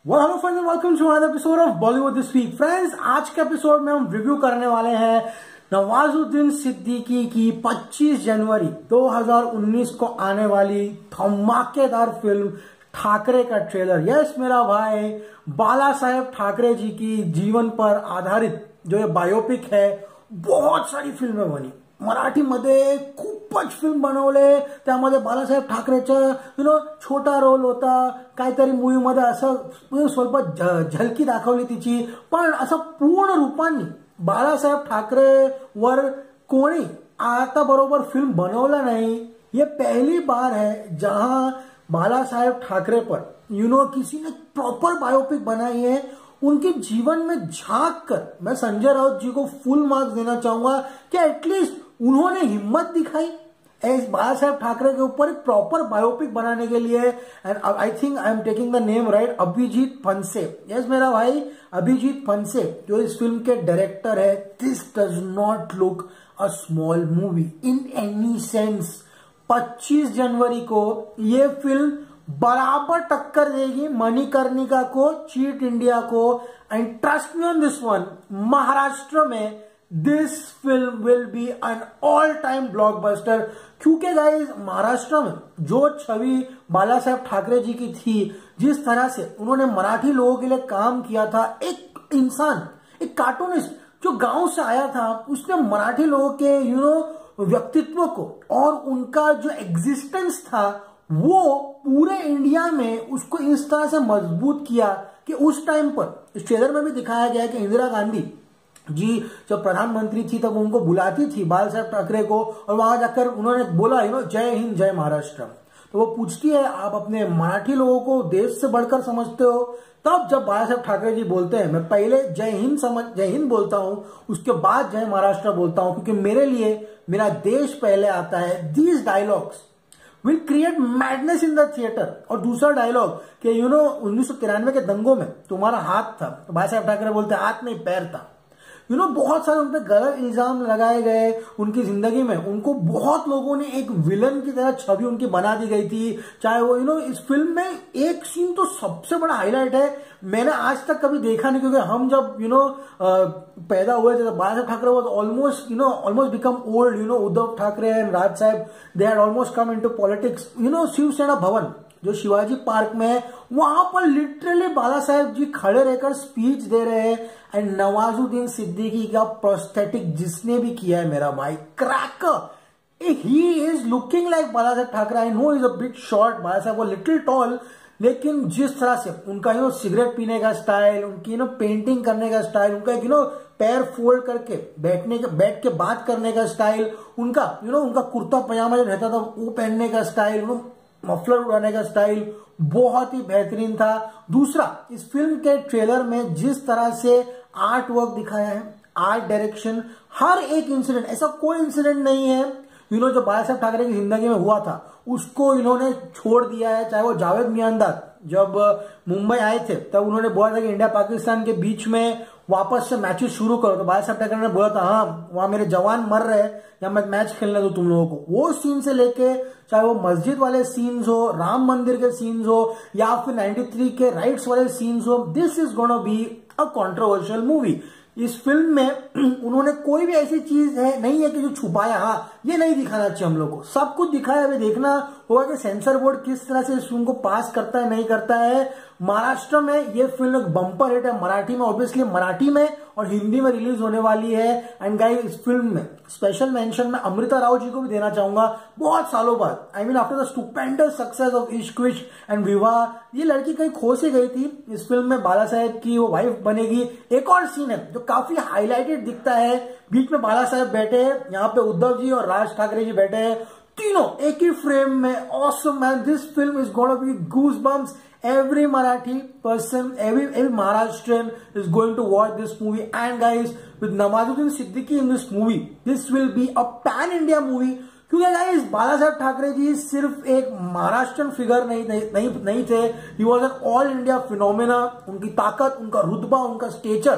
Hello friends, welcome to another episode of Bollywood this week. Friends, आज के episode में हम रिव्यू करने वाले हैं नवाजुद्दीन सिद्दीकी की 25 जनवरी 2019 को आने वाली धमाकेदार फिल्म ठाकरे का ट्रेलर। यस मेरा भाई, बाला साहेब ठाकरे जी की जीवन पर आधारित जो ये बायोपिक है। बहुत सारी फिल्में बनी, मराठीमध्ये खूपच फिल्म बनवले, त्यामध्ये बालासाहेब ठाकरेचा छोटा रोल होता, काहीतरी मूवीमध्ये असं स्वल्प झलकी दाखवली तिची, पण असं पूर्ण रूपाने बालासाहेब ठाकरे वर कोणी आता बरोबर फिल्म बनवला नहीं। ये पहली बार है जहां बालासाहेब ठाकरे पर किसी ने प्रॉपर बायोपिक बनाई है। उनके जीवन में झांक कर मैं संजय राउत जी को फुल मार्क्स देना चाहूंगा कि एटलीस्ट उन्होंने हिम्मत दिखाई बाला साहेब ठाकरे के ऊपर एक प्रॉपर बायोपिक बनाने के लिए। And I think I am taking the name right, Abhijeet Phanse. Yes मेरा भाई, अभिजीत फंसे जो इस फिल्म के डायरेक्टर है। This does not look a small movie in any sense. 25 जनवरी को ये फिल्म बराबर टक्कर देगी मणिकर्णिका को, चीट इंडिया को। And trust me on this one, Maharashtra में this film will be an all time blockbuster. क्योंकि गाइस, महाराष्ट्र में जो छवि बाला साहेब ठाकरे जी की थी, जिस तरह से उन्होंने मराठी लोगों के लिए काम किया था, एक इंसान, एक कार्टूनिस्ट जो गांव से आया था, उसने मराठी लोगों के व्यक्तित्व को और उनका जो एग्जिस्टेंस था वो पूरे इंडिया में उसको इस तरह से मजबूत किया कि उस टाइम पर इस ट्रेलर में भी दिखाया गया कि इंदिरा गांधी जी जब प्रधानमंत्री थी तब उनको बुलाती थी बाला साहेब ठाकरे को, और वहां जाकर उन्होंने बोला जय हिंद जय महाराष्ट्र। तो वो पूछती है, आप अपने मराठी लोगों को देश से बढ़कर समझते हो? तब जब बाला साहेब ठाकरे जी बोलते हैं, मैं पहले जय हिंद बोलता हूं, उसके बाद जय महाराष्ट्र बोलता हूं, क्योंकि मेरे लिए मेरा देश पहले आता है। These dialogues will create madness in the theatre. और दूसरा डायलॉग कि 1993 के दंगों में तुम्हारा हाथ था, तो बाला साहेब ठाकरे बोलते हाथ नहीं पैर था। बहुत सारे उन पर गलत इल्जाम लगाए गए उनकी जिंदगी में। उनको बहुत लोगों ने एक विलन की तरह छवि उनकी बना दी गई थी। चाहे वो इस फिल्म में एक सीन तो सबसे बड़ा हाईलाइट है, मैंने आज तक कभी देखा नहीं, क्योंकि हम जब पैदा हुए थे, Bala Saheb Thackeray was almost become old. Uddhav Thackeray and Raj Saheb, they had almost come into politics. Shiv Sena Bhavan जो शिवाजी पार्क में है, वहां पर लिटरली बाला साहेब जी खड़े रहकर स्पीच दे रहे हैं। एंड नवाजुद्दीन सिद्दीकी का प्रोस्थेटिक जिसने भी किया है मेरा भाई, cracker, he is looking like Bala Saheb Thackeray. I know is a bit short, Bala Saheb वो लिटिल टॉल, लेकिन जिस तरह से उनका सिगरेट पीने का स्टाइल, उनकी पेंटिंग करने का स्टाइल, उनका पैर फोल्ड करके बैठ के बात करने का स्टाइल, उनका उनका कुर्ता पजामा जो रहता था वो पहनने का स्टाइल, मफलर उड़ाने का स्टाइल बहुत ही बेहतरीन था। दूसरा, इस फिल्म के ट्रेलर में जिस तरह से आर्ट वर्क दिखाया है, आर्ट डायरेक्शन, हर एक इंसिडेंट, ऐसा कोई इंसिडेंट नहीं है जो बाला साहेब ठाकरे की जिंदगी में हुआ था उसको इन्होंने छोड़ दिया है। चाहे वो जावेद मियांदाद जब मुंबई आए थे तब उन्होंने बोला था कि इंडिया पाकिस्तान के बीच में वापस से मैचेस शुरू करो, तो बाला साहेब ठाकरे ने बोला था हाँ वहां मेरे जवान मर रहे हैं, या मैं मैच खेलने दो तुम लोगों को। वो सीन से लेके चाहे वो मस्जिद वाले सीन्स हो, राम मंदिर के सीन्स हो, या फिर 93 के राइट्स वाले सीन्स हो, this is gonna be a controversial movie. इस फिल्म में उन्होंने कोई भी ऐसी चीज नहीं है कि जो छुपाया, हाँ ये नहीं दिखाना चाहिए हम लोग को, सब कुछ दिखाया। अभी देखना होगा कि सेंसर बोर्ड किस तरह से इस फिल्म को पास करता है नहीं करता है। महाराष्ट्र में ये फिल्म एक बम्पर हिट है, मराठी में ऑब्वियसली, मराठी में और हिंदी में रिलीज होने वाली है। एंड गाइस, इस फिल्म में स्पेशल मेंशन मैं अमृता राव जी को भी देना चाहूंगा। बहुत सालों बाद, I mean after the stupendous success of इश्क विश्क एंड विवाह, ये लड़की कहीं खो से गई थी। इस फिल्म में बाला साहेब की वो वाइफ बनेगी। एक और सीन है जो काफी हाईलाइटेड दिखता है, बीच में बाला साहेब बैठे हैं, यहाँ पे उद्धव जी और राज ठाकरे जी बैठे हैं, तीनों एक ही फ्रेम में। Awesome man, this film is gonna be goose bumps. Every Marathi person, every Maharashtrian is going to watch this movie. And guys, with Nawazuddin Siddiqui in this movie, this will be a pan-India movie. क्योंकि guys, बाला साहेब ठाकरे जी सिर्फ एक Maharashtrian figure नहीं थे, he was an all India phenomena. उनकी ताकत, उनका रुतबा, उनका स्टेचर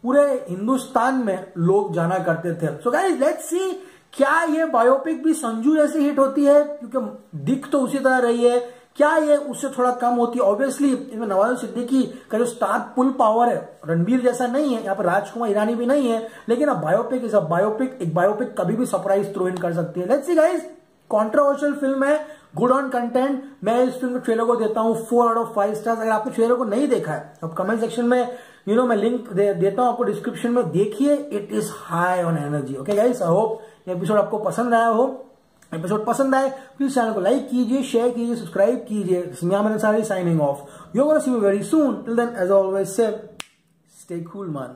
पूरे हिंदुस्तान में लोग जाना करते थे। सो गाइस, लेट्स सी क्या ये बायोपिक भी संजू जैसे हिट होती है, क्योंकि दिख तो उसी तरह रही है क्या ये उससे थोड़ा कम होती है? ऑब्वियसली इसमें नवाजुद्दीन सिद्दीकी का जो स्टार पुल पावर है रणबीर जैसा नहीं है, यहाँ पर राजकुमार ईरानी भी नहीं है, लेकिन अब बायोपिक इज अ बायोपिक, एक बायोपिक कभी भी सरप्राइज थ्रो इन कर सकती है। Let's see guys, controversial film है, गुड ऑन कंटेंट। मैं इस फिल्म के ट्रेलर को देता हूँ 4 आउट ऑफ 5 स्टार्स। अगर आपने ट्रेलर को नहीं देखा है अब कमेंट सेक्शन में मैं लिंक देता हूँ आपको डिस्क्रिप्शन में, देखिए, it is high on energy. Okay guys, I hope ये एपिसोड आपको पसंद आया हो। एपिसोड पसंद आए प्लीज चैनल को लाइक कीजिए, शेयर कीजिए, सब्सक्राइब कीजिए। मैंने सारी signing off, you gonna see me very soon. Till then as always say stay cool man.